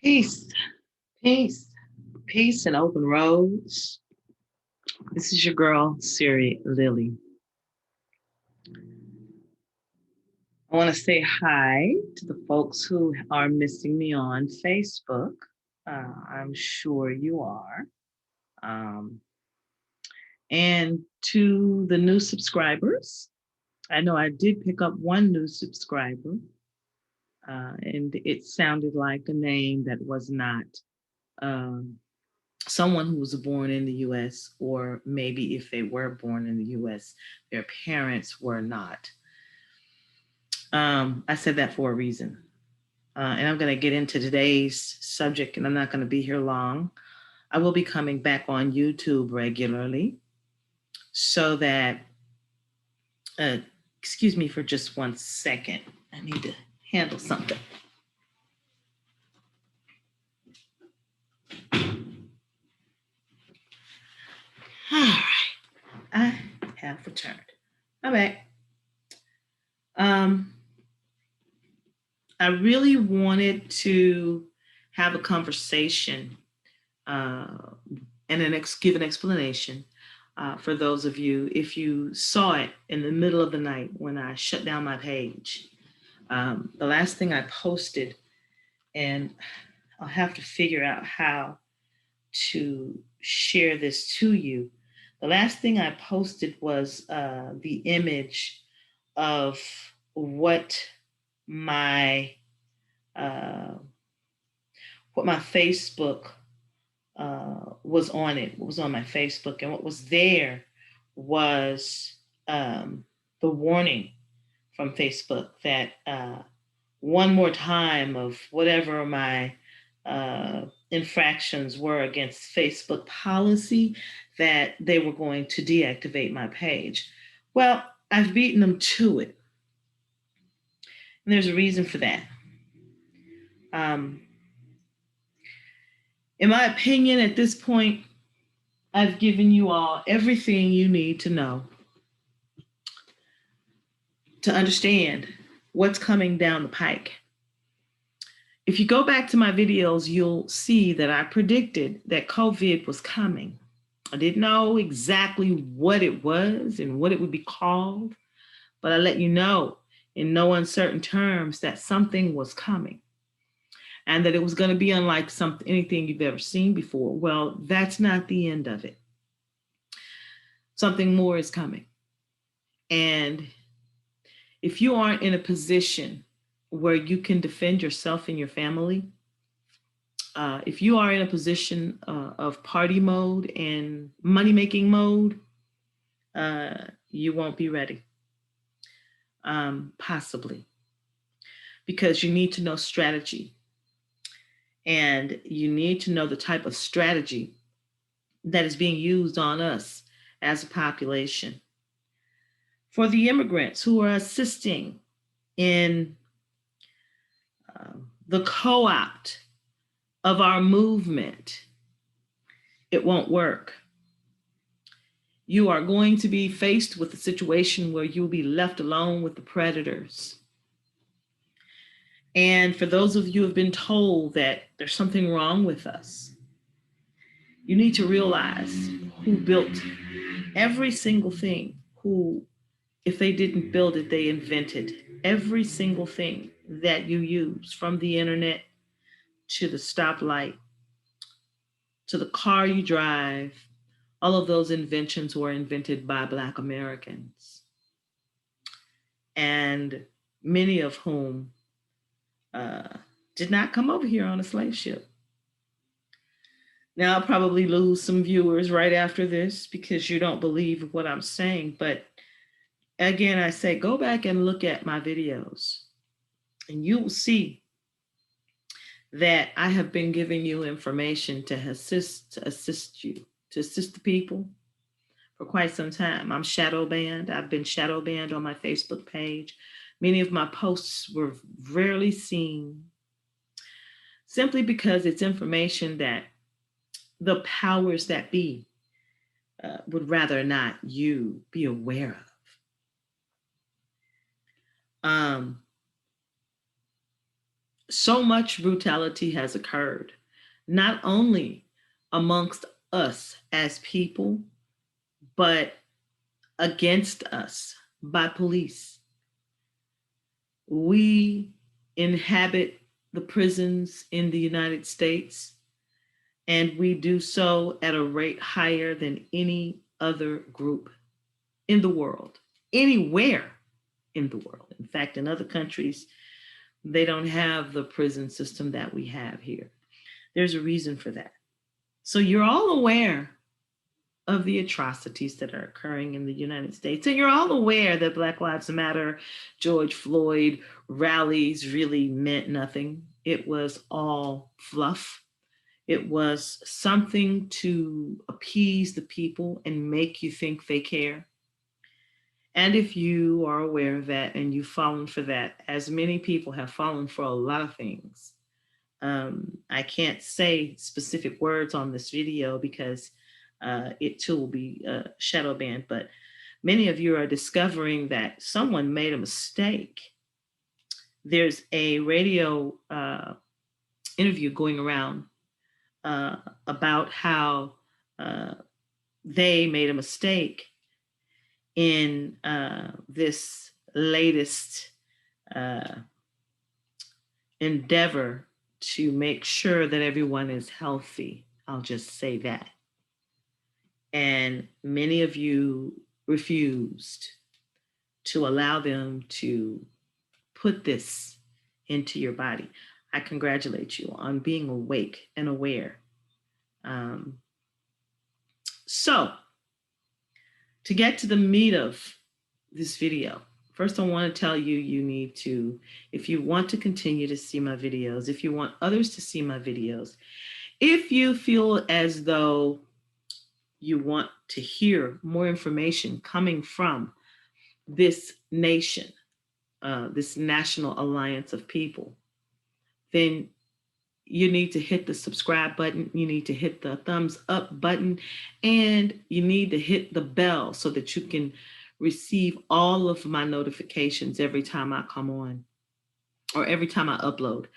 Peace, peace, peace, and open roads. This is your girl, Siri-lily. I want to say hi to the folks who are missing me on Facebook. I'm sure you are. Um, and to the new subscribers, I know I did pick up one new subscriber, and it sounded like a name that was not um, someone who was born in the US, or maybe if they were born in the US, their parents were not. I said that for a reason. And I'm going to get into today's subject, and I'm not going to be here long. I will be coming back on YouTube regularly so that, uh, excuse me for just 1 second. I need to handle something. All right. I have returned. I'm back. I really wanted to have a conversation and give an explanation for those of you, if you saw it in the middle of the night when I shut down my page. The last thing I posted, and I'll have to figure out how to share this to you. The last thing I posted was the image of what my uh, Facebook was on it. What was on my Facebook, and what was there was the warning from Facebook that one more time of whatever my infractions were against Facebook policy, that they were going to deactivate my page. Well, I've beaten them to it. And there's a reason for that. In my opinion, at this point, I've given you all everything you need to know to understand what's coming down the pike. If you go back to my videos, you'll see that I predicted that COVID was coming. I didn't know exactly what it was and what it would be called, but I let you know in no uncertain terms that something was coming and that it was going to be unlike anything you've ever seen before. Well, that's not the end of it. Something more is coming. And if you aren't in a position where you can defend yourself and your family, if you are in a position of party mode and money-making mode, you won't be ready, possibly, because you need to know strategy. And you need to know the type of strategy that is being used on us as a population. For the immigrants who are assisting in the co-opt of our movement, it won't work. You are going to be faced with a situation where you'll be left alone with the predators. And for those of you who have been told that there's something wrong with us, you need to realize who built every single thing, who, if they didn't build it, they invented every single thing that you use, from the internet to the stoplight to the car you drive. All of those inventions were invented by Black Americans, and many of whom did not come over here on a slave ship. Now, I'll probably lose some viewers right after this because you don't believe what I'm saying. But again, I say, go back and look at my videos and you will see that I have been giving you information to assist you, to assist the people for quite some time. I'm shadow banned. I've been shadow banned on my Facebook page. Many of my posts were rarely seen simply because it's information that the powers that be would rather not you be aware of. So much brutality has occurred, not only amongst us as people, but against us by police. We inhabit the prisons in the United States, and we do so at a rate higher than any other group in the world, anywhere in the world. In fact, in other countries, they don't have the prison system that we have here. There's a reason for that. So you're all aware of the atrocities that are occurring in the United States. And you're all aware that Black Lives Matter, George Floyd rallies really meant nothing. It was all fluff. It was something to appease the people and make you think they care. And if you are aware of that and you've fallen for that, as many people have fallen for a lot of things, I can't say specific words on this video because it too will be shadow banned, but many of you are discovering that someone made a mistake. There's a radio interview going around about how they made a mistake in this latest uh, endeavor to make sure that everyone is healthy. I'll just say that. And many of you refused to allow them to put this into your body. I congratulate you on being awake and aware. Um, so, to get to the meat of this video, first I want to tell you, you need to, if you want to continue to see my videos, if you want others to see my videos, if you feel as though you want to hear more information coming from this nation, this national alliance of people, then you need to hit the subscribe button, you need to hit the thumbs up button, and you need to hit the bell so that you can receive all of my notifications every time I come on or every time I upload.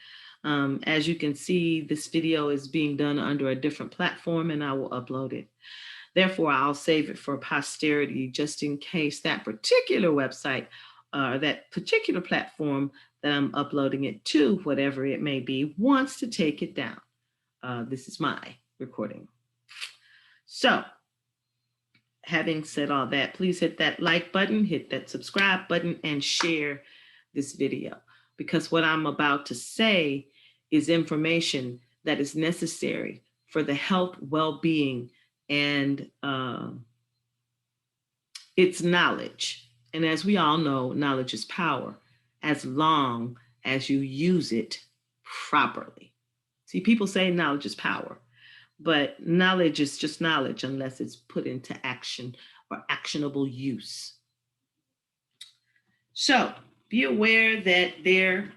As you can see, this video is being done under a different platform and I will upload it. Therefore, I'll save it for posterity just in case that particular website, that particular platform that I'm uploading it to, whatever it may be, wants to take it down. This is my recording. So, having said all that, please hit that like button, hit that subscribe button, and share this video. Because what I'm about to say is information that is necessary for the health, well-being, and it's knowledge. And as we all know, knowledge is power as long as you use it properly. See, people say knowledge is power, but knowledge is just knowledge unless it's put into action or actionable use. So be aware that there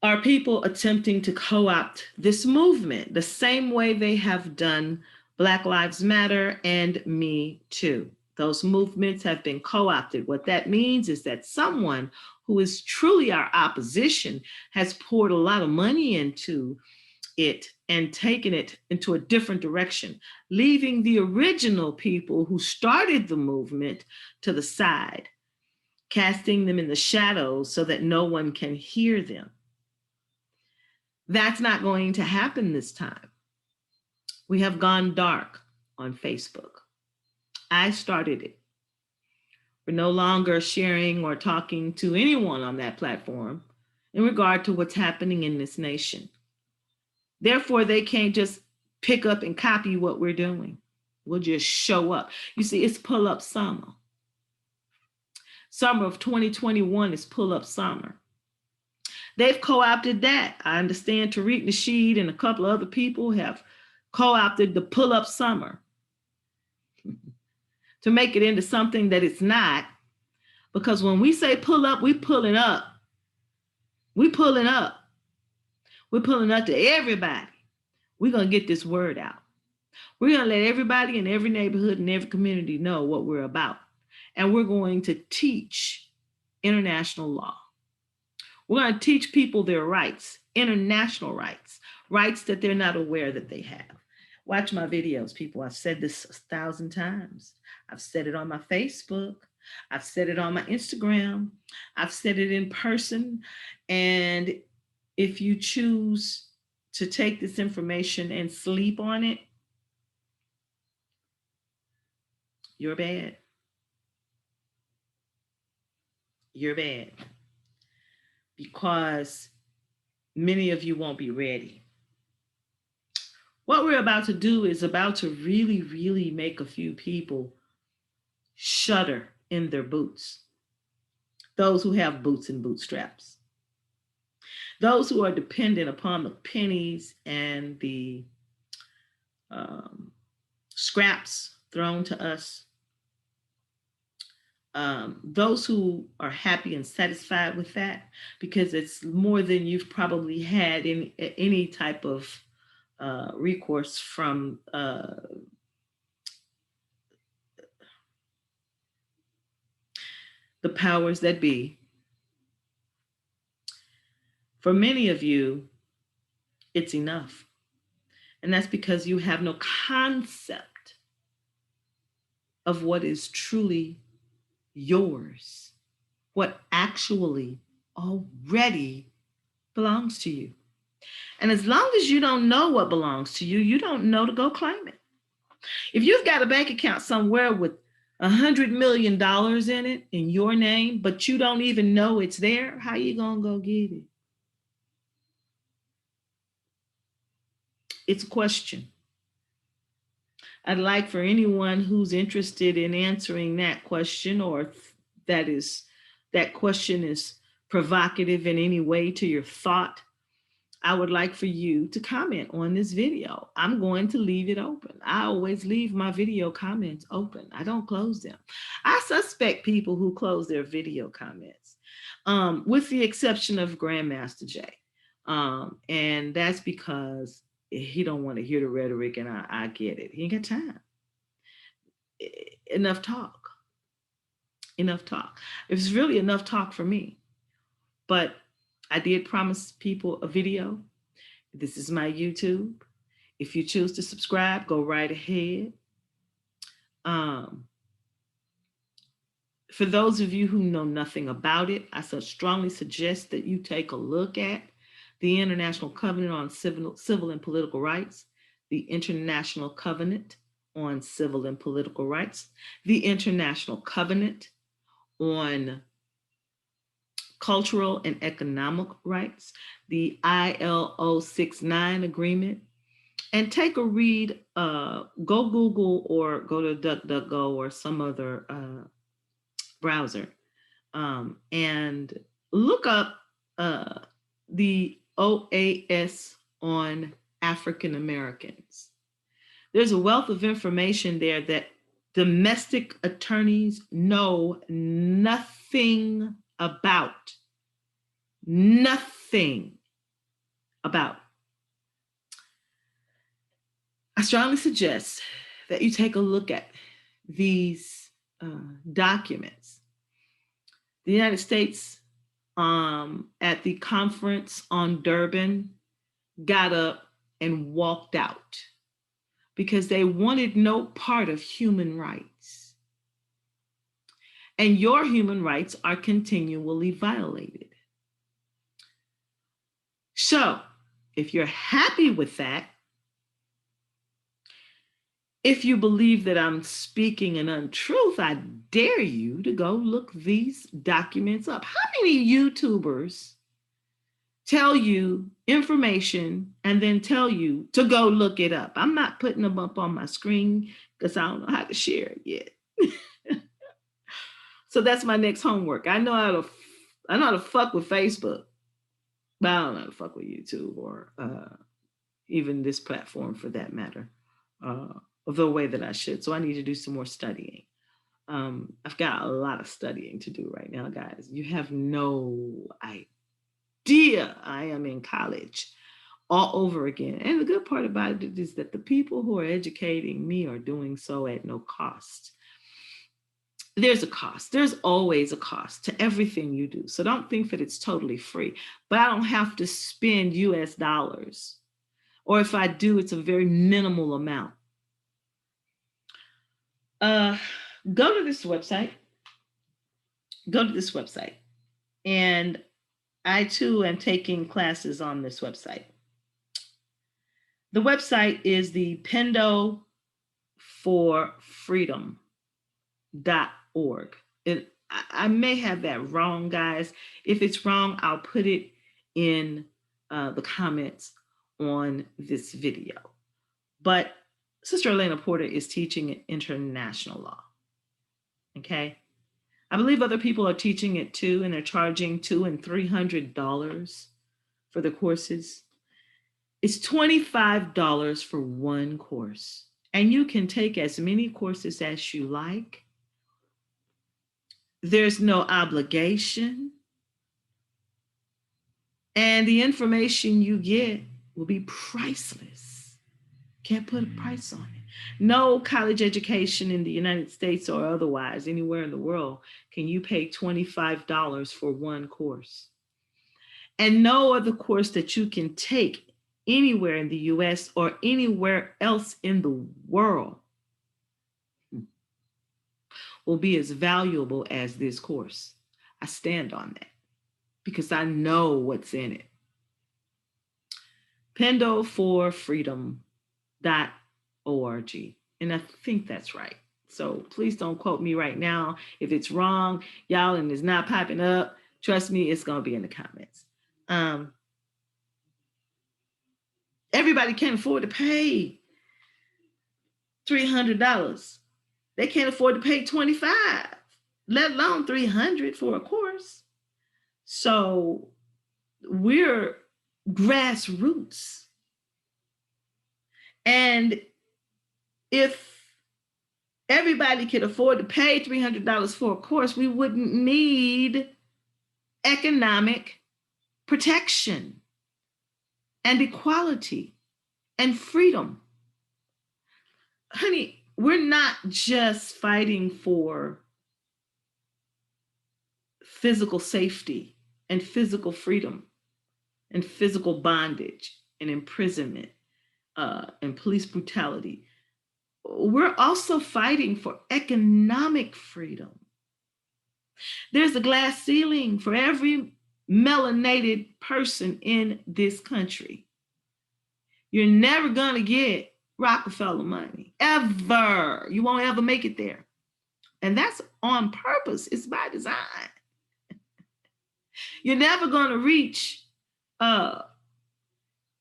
are people attempting to co-opt this movement the same way they have done Black Lives Matter and Me Too. Those movements have been co-opted. What that means is that someone who is truly our opposition has poured a lot of money into it and taken it into a different direction, leaving the original people who started the movement to the side, casting them in the shadows so that no one can hear them. That's not going to happen this time. We have gone dark on Facebook. I started it. We're no longer sharing or talking to anyone on that platform in regard to what's happening in this nation. Therefore, they can't just pick up and copy what we're doing. We'll just show up. You see, it's pull up summer. Summer of 2021 is pull up summer. They've co-opted that. I understand Tariq Nasheed and a couple of other people have co-opted the pull up summer to make it into something that it's not. Because when we say pull up, we pulling up. We pulling up. We're pulling up to everybody. We're going to get this word out. We're going to let everybody in every neighborhood and every community know what we're about. And we're going to teach international law. We're going to teach people their rights, international rights, rights that they're not aware that they have. Watch my videos, people. I've said this 1,000 times. I've said it on my Facebook. I've said it on my Instagram. I've said it in person. And if you choose to take this information and sleep on it, you're bad. You're bad. Because many of you won't be ready. What we're about to do is about to really, really make a few people shudder in their boots. Those who have boots and bootstraps. Those who are dependent upon the pennies and the scraps thrown to us. Those who are happy and satisfied with that, because it's more than you've probably had in any type of recourse from the powers that be. For many of you, it's enough. And that's because you have no concept of what is truly yours, what actually already belongs to you. And as long as you don't know what belongs to you, you don't know to go claim it. If you've got a bank account somewhere with $100 million in it in your name, but you don't even know it's there, how you gonna go get it? It's a question. I'd like for anyone who's interested in answering that question, or that question is provocative in any way to your thought, I would like for you to comment on this video. I'm going to leave it open. I always leave my video comments open. I don't close them. I suspect people who close their video comments, with the exception of Grandmaster Jay. And that's because he don't want to hear the rhetoric, and I get it. He ain't got time. Enough talk. Enough talk. It's really enough talk for me. But I did promise people a video. This is my YouTube. If you choose to subscribe, go right ahead. For those of you who know nothing about it, I strongly suggest that you take a look at the International Covenant on Civil and Political Rights, the International Covenant on Civil and Political Rights, the International Covenant on Cultural and Economic Rights, the ILO 69 agreement, and take a read. Go Google or go to DuckDuckGo or some other browser, and look up the OAS on African Americans. There's a wealth of information there that domestic attorneys know nothing about. Nothing about. I strongly suggest that you take a look at these documents. The United States, at the conference on Durban, got up and walked out because they wanted no part of human rights. And your human rights are continually violated. So, if you're happy with that, if you believe that I'm speaking an untruth, I dare you to go look these documents up. How many YouTubers tell you information and then tell you to go look it up? I'm not putting them up on my screen because I don't know how to share it yet. So that's my next homework. I know how to fuck with Facebook, but I don't know how to fuck with YouTube or even this platform for that matter, the way that I should. So I need to do some more studying. I've got a lot of studying to do right now, guys. You have no idea. I am in college all over again. And the good part about it is that the people who are educating me are doing so at no cost. there's a cost. There's always a cost to everything you do. So don't think that it's totally free. But I don't have to spend US dollars. Or if I do, it's a very minimal amount. Uh, go to this website. Go to this website. And I too am taking classes on this website. The website is the Pendo for Freedom.org. I may have that wrong, guys. If it's wrong, I'll put it in the comments on this video. But Sister Elena Porter is teaching international law. Okay. I believe other people are teaching it too, and they're charging $200 and $300 for the courses. It's $25 for one course, and you can take as many courses as you like. There's no obligation, and the information you get will be priceless. Can't put a price on it. No college education in the United States or otherwise anywhere in the world can you pay $25 for one course. And no other course that you can take anywhere in the US or anywhere else in the world will be as valuable as this course. I stand on that because I know what's in it. pendoforfreedom.org. And I think that's right. So please don't quote me right now. If it's wrong, y'all, and it's not popping up, trust me, it's going to be in the comments. Everybody can't afford to pay $300. They can't afford to pay $25, let alone $300 for a course. So we're grassroots. And if everybody could afford to pay $300 for a course, we wouldn't need economic protection and equality and freedom. Honey, we're not just fighting for physical safety and physical freedom and physical bondage and imprisonment and police brutality. We're also fighting for economic freedom. There's a glass ceiling for every melanated person in this country. You're never going to get Rockefeller money, ever. You won't ever make it there. And that's on purpose. It's by design. You're never going to reach,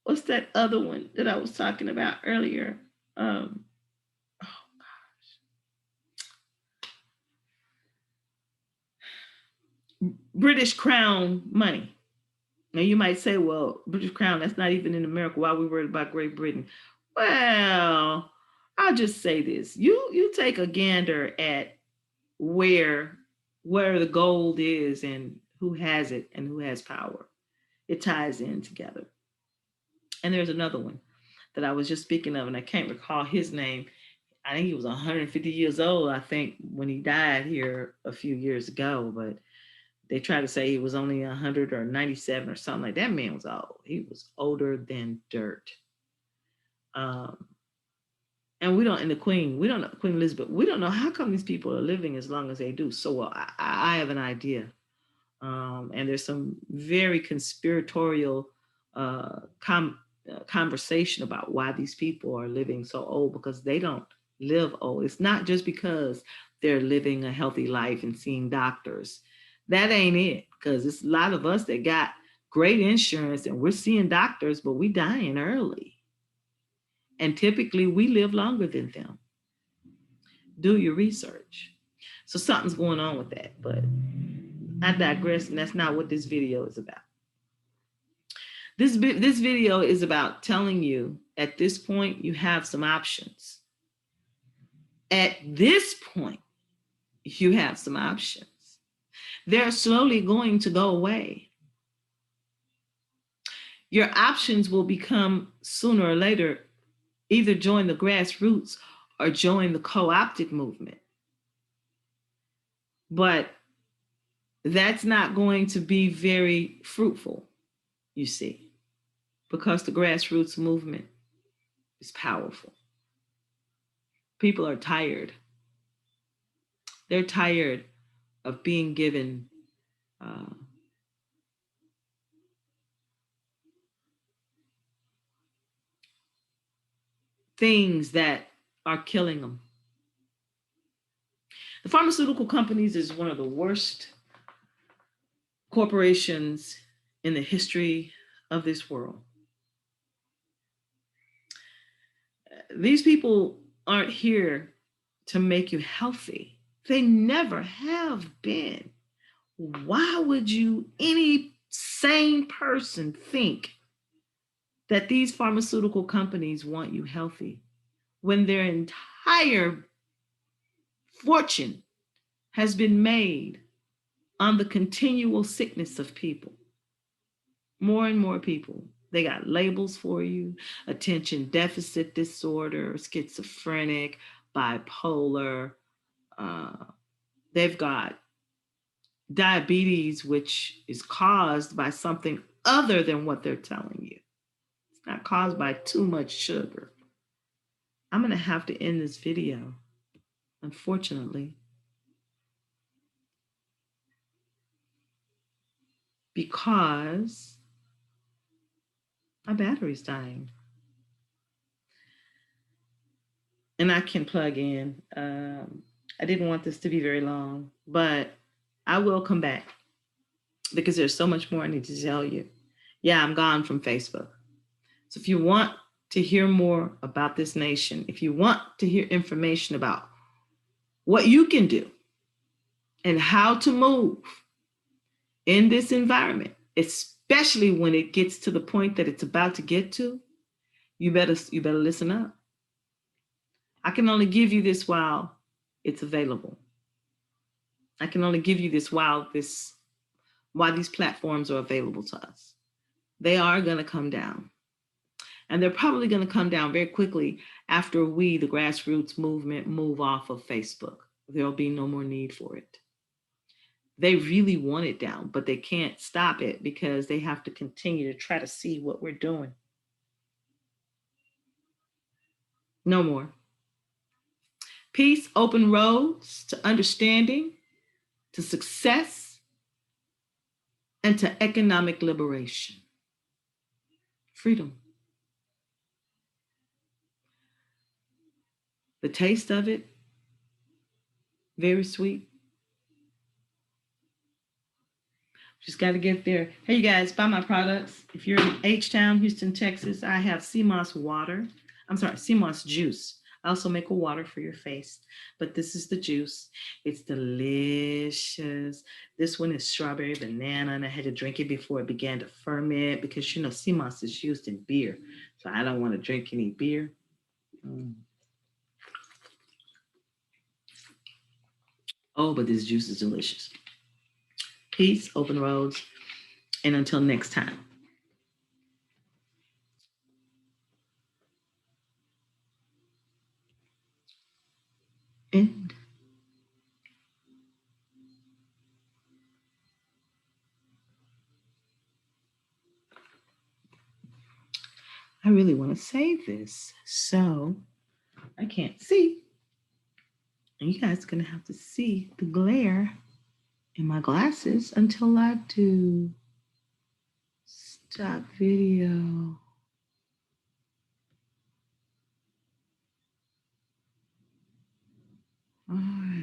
what's that other one that I was talking about earlier? British Crown money. Now you might say, well, British Crown, that's not even in America. Why are we worried about Great Britain? Well, I'll just say this. You take a gander at where the gold is and who has it and who has power. It ties in together. And there's another one that I was just speaking of, and I can't recall his name. I think he was 150 years old, I think, when he died here a few years ago, but they try to say he was only 100 or 97 or something like that. Man was old. He was older than dirt. And we don't, and we don't know, Queen Elizabeth, we don't know how come these people are living as long as they do. So I have an idea. And there's some very conspiratorial conversation about why these people are living so old, because they don't live old. It's not just because they're living a healthy life and seeing doctors. That ain't it, because it's a lot of us that got great insurance and we're seeing doctors, but we dying early. And typically we live longer than them. Do your research. So something's going on with that, but I digress, and that's not what this video is about. This video is about telling you at this point you have some options. At this point, you have some options. They're slowly going to go away. Your options will become, sooner or later, either join the grassroots or join the co-opted movement. But that's not going to be very fruitful, you see, because the grassroots movement is powerful. People are tired. They're tired of being given uh, things that are killing them. The pharmaceutical companies is one of the worst corporations in the history of this world. These people aren't here to make you healthy. They never have been. Why would you, any sane person, think that these pharmaceutical companies want you healthy when their entire fortune has been made on the continual sickness of people? More and more people. They got labels for you: attention deficit disorder, schizophrenic, bipolar. Uh, they've got diabetes, which is caused by something other than what they're telling you. It's not caused by too much sugar. I'm going to have to end this video, unfortunately, because my battery's dying. And I can plug in. I didn't want this to be very long, but I will come back because there's so much more I need to tell you. Yeah, I'm gone from Facebook. So if you want to hear more about this nation, if you want to hear information about what you can do and how to move in this environment, especially when it gets to the point that it's about to get to, you better listen up. I can only give you this while it's available. I can only give you this while these platforms are available to us. They are going to come down. And they're probably going to come down very quickly after we, the grassroots movement, move off of Facebook. There'll be no more need for it. They really want it down, but they can't stop it because they have to continue to try to see what we're doing. No more. Peace, open roads to understanding, to success, and to economic liberation. Freedom. The taste of it, very sweet. Just got to get there. Hey, you guys, buy my products. If you're in H-Town, Houston, Texas, I have CMOS water. I'm sorry, CMOS juice. I also make a water for your face, but this is the juice. It's delicious. This one is strawberry banana, and I had to drink it before it began to ferment because, CMOS is used in beer, so I don't want to drink any beer. Oh, but this juice is delicious. Peace, open roads, and until next time. End. I really want to save this, so I can't see. And you guys are going to have to see the glare in my glasses until I do. Stop video. All right.